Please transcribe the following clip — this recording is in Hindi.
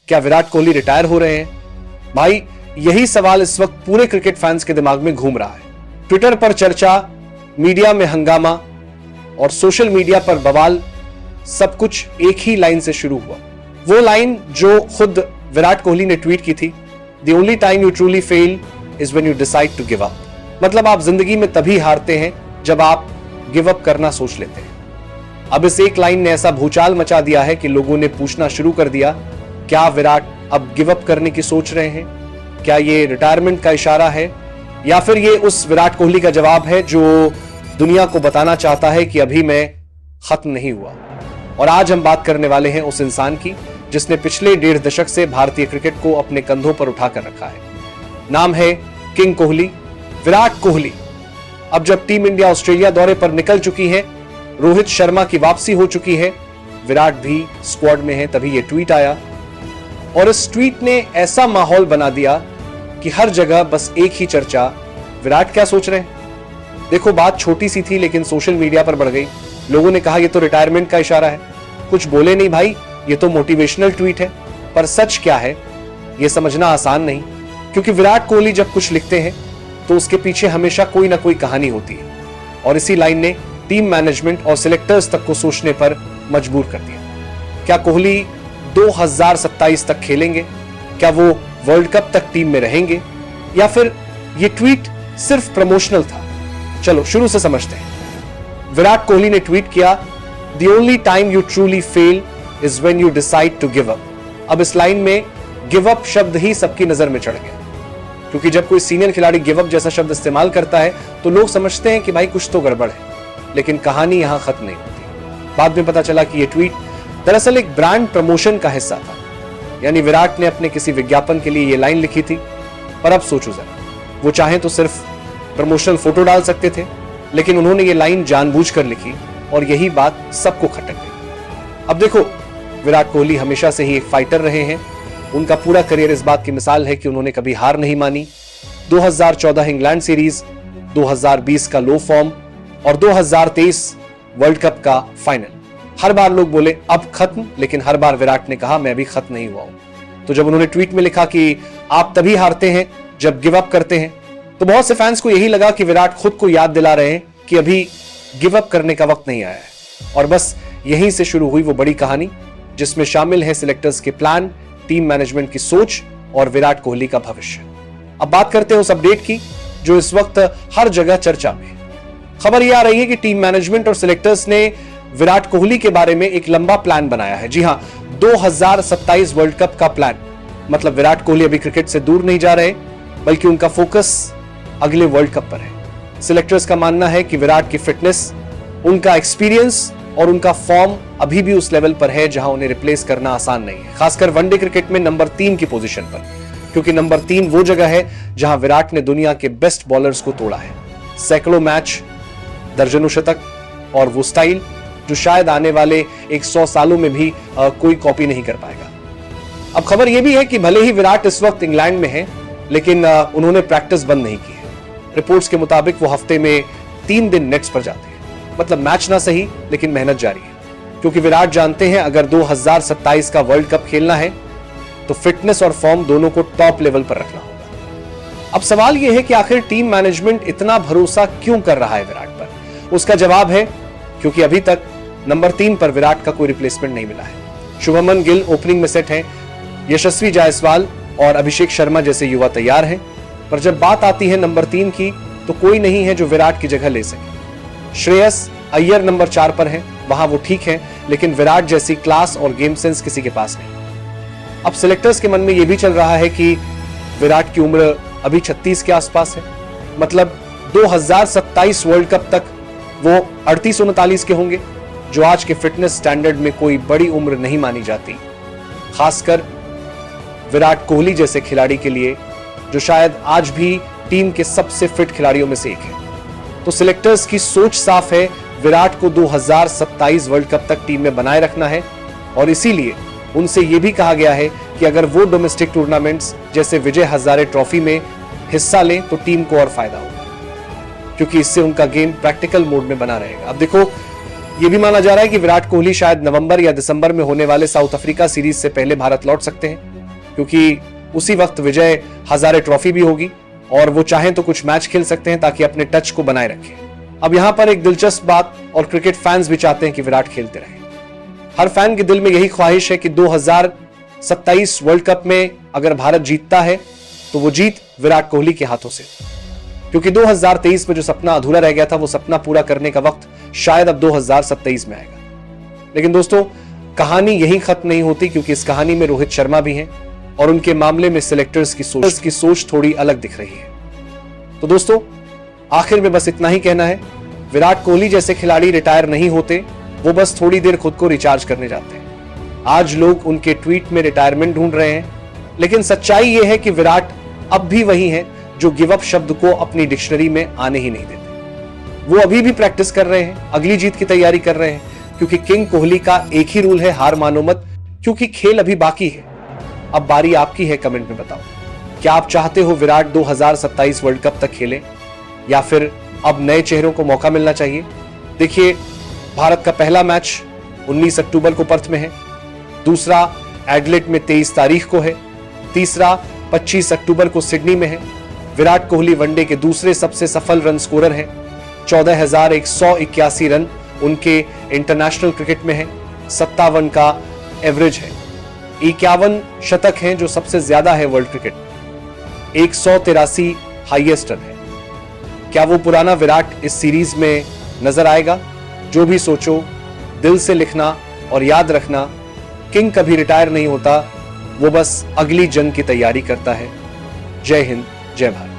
क्या विराट कोहली रिटायर हो रहे हैं? भाई, यही सवाल इस वक्त पूरे क्रिकेट फैंस के दिमाग में घूम रहा है। ट्विटर पर चर्चा, मीडिया में हंगामा और सोशल मीडिया पर बवाल, सब कुछ एक ही लाइन से शुरू हुआ। वो लाइन जो खुद विराट कोहली ने ट्वीट की थी, the only time you truly fail is when you decide to give up. मतलब आप जिंदगी में तभी हारते हैं जब आप गिव अप करना सोच लेते हैं। अब इस एक लाइन ने ऐसा भूचाल मचा दिया है कि लोगों ने पूछना शुरू कर दिया, क्या विराट अब गिव अप करने की सोच रहे हैं? क्या ये रिटायरमेंट का इशारा है, या फिर ये उस विराट कोहली का जवाब है जो दुनिया को बताना चाहता है कि अभी मैं खत्म नहीं हुआ? और आज हम बात करने वाले हैं उस इंसान की जिसने पिछले 1.5 दशक से भारतीय क्रिकेट को अपने कंधों पर उठाकर रखा है। नाम है किंग कोहली, विराट कोहली। अब जब टीम इंडिया ऑस्ट्रेलिया दौरे पर निकल चुकी है, रोहित शर्मा की वापसी हो चुकी है, विराट भी स्क्वाड में है, तभी ये ट्वीट आया। और इस ट्वीट ने ऐसा माहौल बना दिया कि हर जगह बस एक ही चर्चा, विराट क्या सोच रहे हैं? देखो, बात छोटी सी थी लेकिन सोशल मीडिया पर बढ़ गई। लोगों ने कहा ये तो रिटायरमेंट का इशारा है। कुछ बोले नहीं भाई, ये तो मोटिवेशनल ट्वीट है। पर सच क्या है ये समझना आसान नहीं, क्योंकि विराट कोहली जब कुछ लिखते हैं तो उसके पीछे हमेशा कोई ना कोई कहानी होती है। और इसी लाइन ने टीम मैनेजमेंट और सिलेक्टर्स तक को सोचने पर मजबूर कर दिया। क्या कोहली 2027 तक खेलेंगे? क्या वो वर्ल्ड कप तक टीम में रहेंगे, या फिर ये ट्वीट सिर्फ प्रमोशनल था? चलो शुरू से समझते हैं। विराट कोहली ने ट्वीट किया, the only time you truly fail is when you decide to give up. अब इस लाइन में गिव अप शब्द ही सबकी नजर में चढ़ गया, क्योंकि जब कोई सीनियर खिलाड़ी गिव अप जैसा शब्द इस्तेमाल करता है तो लोग समझते हैं कि भाई कुछ तो गड़बड़ है, लेकिन कहानी यहां खत्म नहीं होती। बाद में पता चला कि यह ट्वीट दरअसल एक ब्रांड प्रमोशन का हिस्सा था, यानी विराट ने अपने किसी विज्ञापन के लिए यह लाइन लिखी थी। पर अब सोचो जरा, वो चाहें तो सिर्फ प्रमोशनल फोटो डाल सकते थे, लेकिन उन्होंने ये लाइन जानबूझकर लिखी और यही बात सबको खटक गई। अब देखो, विराट कोहली हमेशा से ही एक फाइटर रहे हैं। उनका पूरा करियर इस बात की मिसाल है कि उन्होंने कभी हार नहीं मानी। 2014 इंग्लैंड सीरीज, 2020 का लो फॉर्म और 2023 वर्ल्ड कप का फाइनल, हर बार लोग बोले अब खत्म, लेकिन हर बार विराट ने कहा मैं अभी खत्म नहीं हुआ हूं। तो जब उन्होंने ट्वीट में लिखा कि आप तभी हारते हैं जब गिव अप करते हैं, तो बहुत से फैंस को यही लगा कि विराट खुद को याद दिला रहे हैं कि अभी गिव अप करने का वक्त नहीं आया है। और बस यहीं से शुरू हुई वो बड़ी कहानी जिसमें शामिल है सिलेक्टर्स के प्लान, टीम मैनेजमेंट की सोच और विराट कोहली का भविष्य। अब बात करते हैं उस अपडेट की जो इस वक्त हर जगह चर्चा में है। खबर यह आ रही है कि टीम मैनेजमेंट और सिलेक्टर्स ने विराट कोहली के बारे में एक लंबा प्लान बनाया है। जी हां, 2027 वर्ल्ड कप का प्लान। मतलब विराट कोहली अभी क्रिकेट से दूर नहीं जा रहे, बल्कि उनका फोकस अगले वर्ल्ड कप पर है। सिलेक्टर्स का मानना है कि विराट की फिटनेस, उनका एक्सपीरियंस और उनका फॉर्म अभी भी उस लेवल पर है जहां उन्हें रिप्लेस करना आसान नहीं है, खासकर वनडे क्रिकेट में नंबर 3 की पोजीशन पर, क्योंकि नंबर 3 वो जगह है जहां विराट ने दुनिया के बेस्ट बॉलर्स को तोड़ा है। सैकड़ों मैच, दर्जनों शतक और वो स्टाइल जो शायद आने वाले 100 सालों में भी कोई कॉपी नहीं कर पाएगा। अब खबर यह भी है कि भले ही विराट इस वक्त इंग्लैंड में है, लेकिन उन्होंने प्रैक्टिस बंद नहीं की है। रिपोर्ट्स के मुताबिक वो हफ्ते में 3 दिन नेट्स पर जाते हैं। मतलब मैच ना सही, लेकिन मेहनत जारी है, क्योंकि विराट जानते हैं अगर 2027 का वर्ल्ड कप खेलना है तो फिटनेस और फॉर्म दोनों को टॉप लेवल पर रखना होगा। अब सवाल यह है कि आखिर टीम मैनेजमेंट इतना भरोसा क्यों कर रहा है विराट पर? उसका जवाब है क्योंकि अभी तक नंबर 3 पर विराट का कोई रिप्लेसमेंट नहीं मिला है। शुभमन गिल ओपनिंग में सेट हैं, यशस्वी जायसवाल और अभिषेक शर्मा जैसे युवा तैयार हैं, पर जब बात आती है नंबर 3 की तो कोई नहीं है जो विराट की जगह ले सके। श्रेयस अय्यर नंबर 4 पर है, वहां वो ठीक है, लेकिन विराट जैसी क्लास और गेम सेंस किसी के पास नहीं। अब सिलेक्टर्स के मन में यह भी चल रहा है कि विराट की उम्र अभी 36 के आसपास है। मतलब 2027 वर्ल्ड कप तक वो 38-39 के होंगे, जो आज के फिटनेस स्टैंडर्ड में कोई बड़ी उम्र नहीं मानी जाती, खासकर विराट कोहली जैसे खिलाड़ी के लिए जो शायद आज भी टीम के सबसे फिट खिलाड़ियों में से एक है। तो सिलेक्टर्स की सोच साफ है, विराट को 2027 वर्ल्ड कप तक टीम में बनाए रखना है। और इसीलिए उनसे यह भी कहा गया है कि अगर वो डोमेस्टिक टूर्नामेंट्स जैसे विजय हजारे ट्रॉफी में हिस्सा लें तो टीम को और फायदा होगा, क्योंकि इससे उनका गेम प्रैक्टिकल मोड में बना रहेगा। अब देखो, यह भी माना जा रहा है कि विराट कोहली शायद नवंबर या दिसंबर में होने वाले साउथ अफ्रीका सीरीज से पहले भारत लौट सकते हैं। क्योंकि उसी वक्त विजय हजारे ट्रॉफी भी होगी और वो चाहें तो कुछ मैच खेल सकते हैं ताकि अपने टच को बनाए रखें। अब यहां पर एक दिलचस्प बात, और क्रिकेट फैंस भी चाहते हैं कि विराट खेलते रहें। हर फैन के दिल में यही ख्वाहिश है कि 2027 वर्ल्ड कप में अगर भारत जीतता है तो वो जीत विराट कोहली के हाथों से, क्योंकि 2023 में जो सपना अधूरा रह गया था वो सपना पूरा करने का वक्त शायद अब 2027 में आएगा। लेकिन दोस्तों, कहानी यही खत्म नहीं होती, क्योंकि इस कहानी में रोहित शर्मा भी हैं और उनके मामले में सिलेक्टर्स की सोच थोड़ी अलग दिख रही है। तो दोस्तों, आखिर में बस इतना ही कहना है, विराट कोहली जैसे खिलाड़ी रिटायर नहीं होते, वो बस थोड़ी देर खुद को रिचार्ज करने जाते हैं। आज लोग उनके ट्वीट में रिटायरमेंट ढूंढ रहे हैं, लेकिन सच्चाई यह है कि विराट अब भी वही हैं जो गिव अप शब्द को अपनी डिक्शनरी में आने ही नहीं देते। वो अभी भी प्रैक्टिस कर रहे हैं, अगली जीत की तैयारी कर रहे हैं, क्योंकि किंग कोहली का एक ही रूल है, हार मानो मत, क्योंकि खेल अभी बाकी है। अब बारी आपकी है, कमेंट में बताओ, क्या आप चाहते हो विराट 2027 वर्ल्ड कप तक खेले, या फिर अब नए चेहरों को मौका मिलना चाहिए? देखिए, भारत का पहला मैच 19 अक्टूबर को पर्थ में है, दूसरा एडिलेड में 23 तारीख को है, तीसरा 25 अक्टूबर को सिडनी में है। विराट कोहली वनडे के दूसरे सबसे सफल रन स्कोरर हैं, 14,181 रन उनके इंटरनेशनल क्रिकेट में है, 57 का एवरेज है, 51 शतक हैं जो सबसे ज्यादा है वर्ल्ड क्रिकेट, 183 हाईएस्ट रन है। क्या वो पुराना विराट इस सीरीज में नजर आएगा? जो भी सोचो, दिल से लिखना और याद रखना, किंग कभी रिटायर नहीं होता, वो बस अगली जंग की तैयारी करता है। जय हिंद, जय भारत।